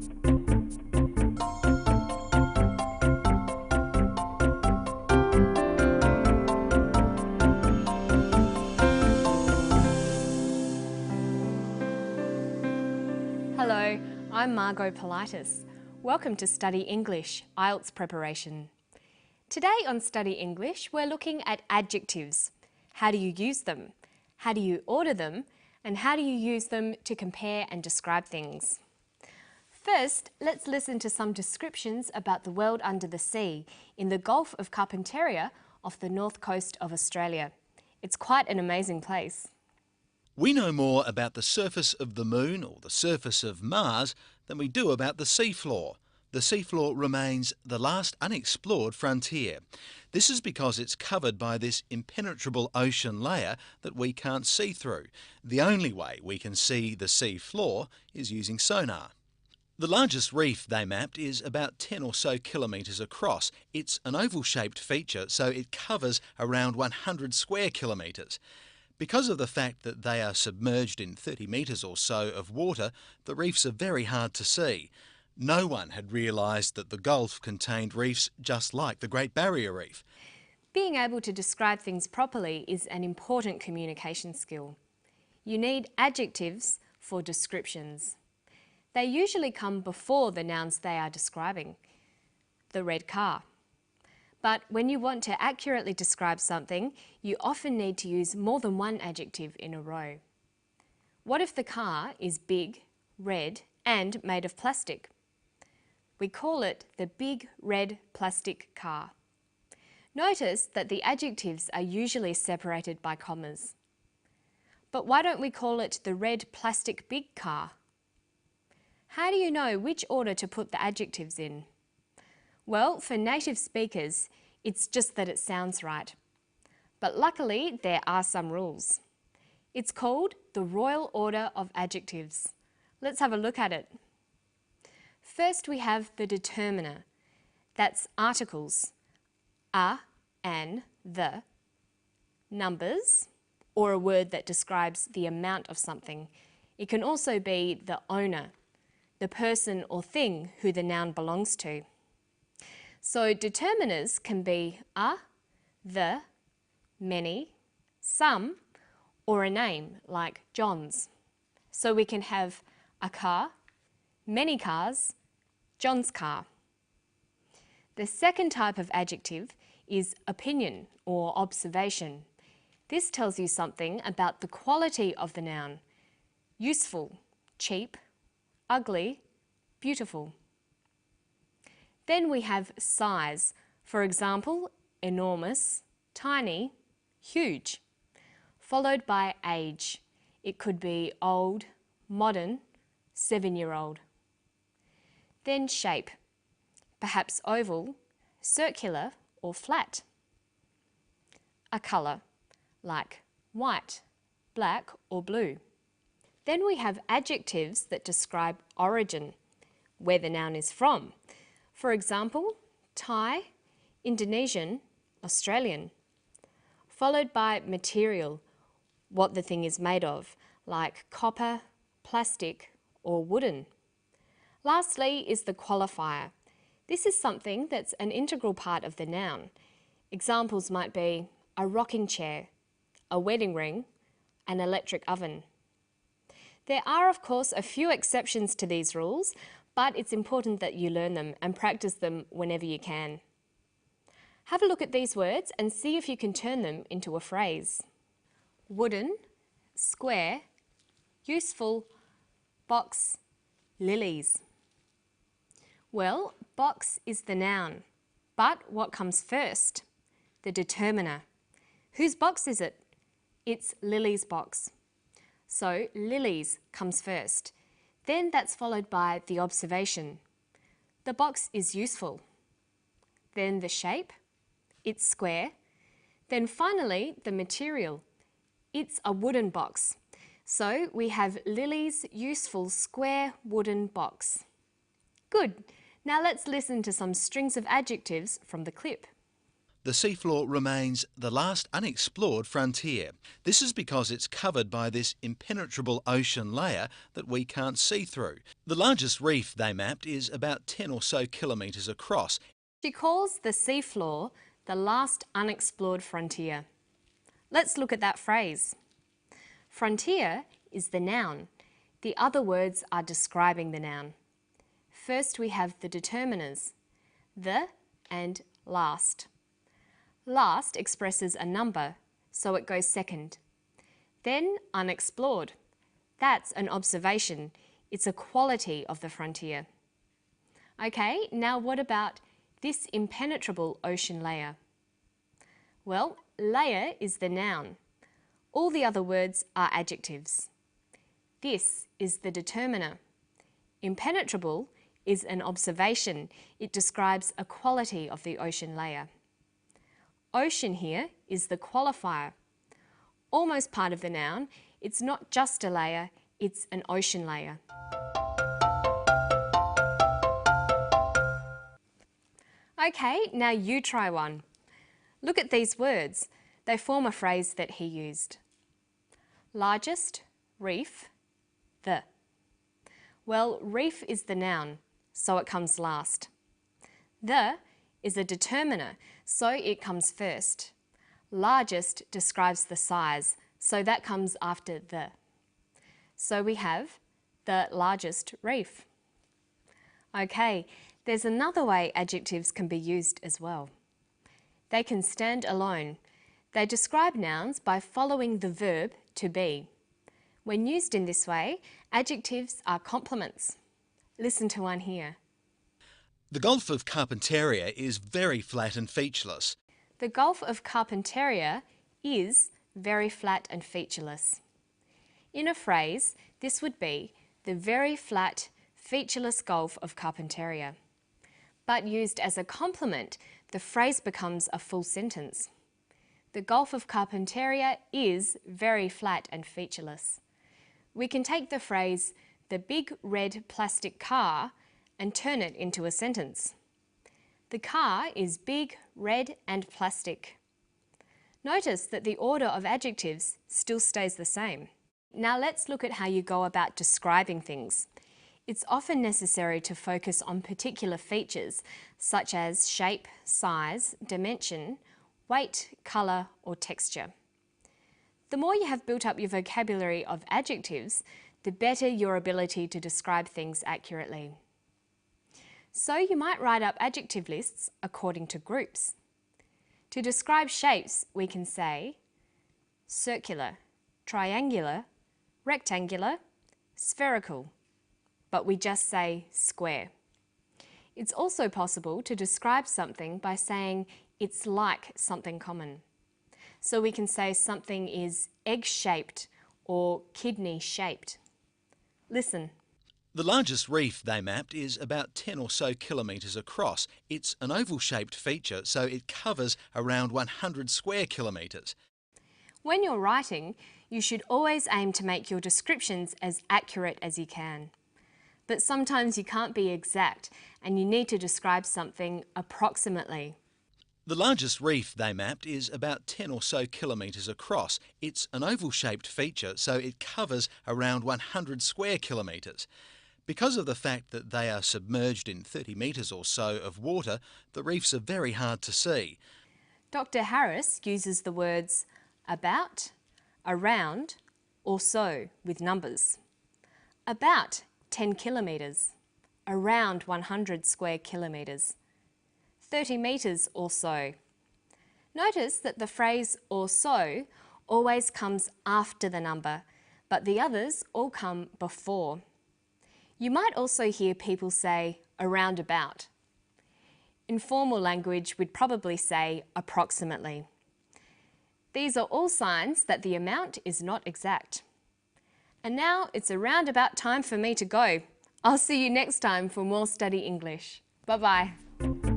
Hello, I'm Margot Politis. Welcome to Study English, IELTS preparation. Today on Study English, we're looking at adjectives. How do you use them? How do you order them? And how do you use them to compare and describe things? First, let's listen to some descriptions about the world under the sea in the Gulf of Carpentaria off the north coast of Australia. It's quite an amazing place. We know more about the surface of the Moon or the surface of Mars than we do about the seafloor. The seafloor remains the last unexplored frontier. This is because it's covered by this impenetrable ocean layer that we can't see through. The only way we can see the seafloor is using sonar. The largest reef they mapped is about 10 or so kilometres across. It's an oval-shaped feature, so it covers around 100 square kilometres. Because of the fact that they are submerged in 30 metres or so of water, the reefs are very hard to see. No one had realised that the Gulf contained reefs just like the Great Barrier Reef. Being able to describe things properly is an important communication skill. You need adjectives for descriptions. They usually come before the nouns they are describing. The red car. But when you want to accurately describe something, you often need to use more than one adjective in a row. What if the car is big, red, and made of plastic? We call it the big red plastic car. Notice that the adjectives are usually separated by commas. But why don't we call it the red plastic big car? How do you know which order to put the adjectives in? Well, for native speakers, it's just that it sounds right. But luckily, there are some rules. It's called the Royal Order of Adjectives. Let's have a look at it. First, we have the determiner. That's articles, a, an, the. Numbers, or a word that describes the amount of something. It can also be the owner, the person or thing who the noun belongs to. So determiners can be a, the, many, some, or a name like John's. So we can have a car, many cars, John's car. The second type of adjective is opinion or observation. This tells you something about the quality of the noun. Useful, cheap, ugly, beautiful. Then we have size. For example, enormous, tiny, huge. Followed by age. It could be old, modern, 7-year-old. Then shape. Perhaps oval, circular or flat. A colour, like white, black or blue. Then we have adjectives that describe origin, where the noun is from. For example, Thai, Indonesian, Australian. Followed by material, what the thing is made of, like copper, plastic or wooden. Lastly is the qualifier. This is something that's an integral part of the noun. Examples might be a rocking chair, a wedding ring, an electric oven. There are, of course, a few exceptions to these rules, but it's important that you learn them and practice them whenever you can. Have a look at these words and see if you can turn them into a phrase. Wooden, square, useful, box, lilies. Well, box is the noun, but what comes first? The determiner. Whose box is it? It's Lily's box. So lilies comes first. Then that's followed by the observation. The box is useful. Then the shape, it's square. Then finally the material, it's a wooden box. So we have Lily's useful square wooden box. Good. Now let's listen to some strings of adjectives from the clip. The seafloor remains the last unexplored frontier. This is because it's covered by this impenetrable ocean layer that we can't see through. The largest reef they mapped is about 10 or so kilometres across. She calls the seafloor the last unexplored frontier. Let's look at that phrase. Frontier is the noun. The other words are describing the noun. First we have the determiners, the and last. Last expresses a number, so it goes second. Then unexplored. That's an observation. It's a quality of the frontier. Okay, now what about this impenetrable ocean layer? Well, layer is the noun. All the other words are adjectives. This is the determiner. Impenetrable is an observation. It describes a quality of the ocean layer. Ocean here is the qualifier. Almost part of the noun, it's not just a layer, it's an ocean layer. Okay, now you try one. Look at these words. They form a phrase that he used. Largest, reef, the. Well, reef is the noun, so it comes last. The is a determiner, so it comes first. Largest describes the size, so that comes after the. So we have the largest reef. Okay, there's another way adjectives can be used as well. They can stand alone. They describe nouns by following the verb to be. When used in this way, adjectives are complements. Listen to one here. The Gulf of Carpentaria is very flat and featureless. The Gulf of Carpentaria is very flat and featureless. In a phrase, this would be the very flat, featureless Gulf of Carpentaria. But used as a complement, the phrase becomes a full sentence. The Gulf of Carpentaria is very flat and featureless. We can take the phrase, the big red plastic car, and turn it into a sentence. The car is big, red and plastic. Notice that the order of adjectives still stays the same. Now let's look at how you go about describing things. It's often necessary to focus on particular features such as shape, size, dimension, weight, colour or texture. The more you have built up your vocabulary of adjectives, the better your ability to describe things accurately. So you might write up adjective lists according to groups. To describe shapes, we can say circular, triangular, rectangular, spherical, but we just say square. It's also possible to describe something by saying it's like something common. So we can say something is egg-shaped or kidney-shaped. Listen. The largest reef they mapped is about 10 or so kilometres across. It's an oval-shaped feature, so it covers around 100 square kilometres. When you're writing, you should always aim to make your descriptions as accurate as you can. But sometimes you can't be exact and you need to describe something approximately. The largest reef they mapped is about 10 or so kilometres across. It's an oval-shaped feature, so it covers around 100 square kilometres. Because of the fact that they are submerged in 30 metres or so of water, the reefs are very hard to see. Dr. Harris uses the words about, around, or so with numbers. About 10 kilometres, around 100 square kilometres, 30 metres or so. Notice that the phrase or so always comes after the number, but the others all come before. You might also hear people say around about. In formal language, we'd probably say approximately. These are all signs that the amount is not exact. And now it's around about time for me to go. I'll see you next time for more Study English. Bye-bye.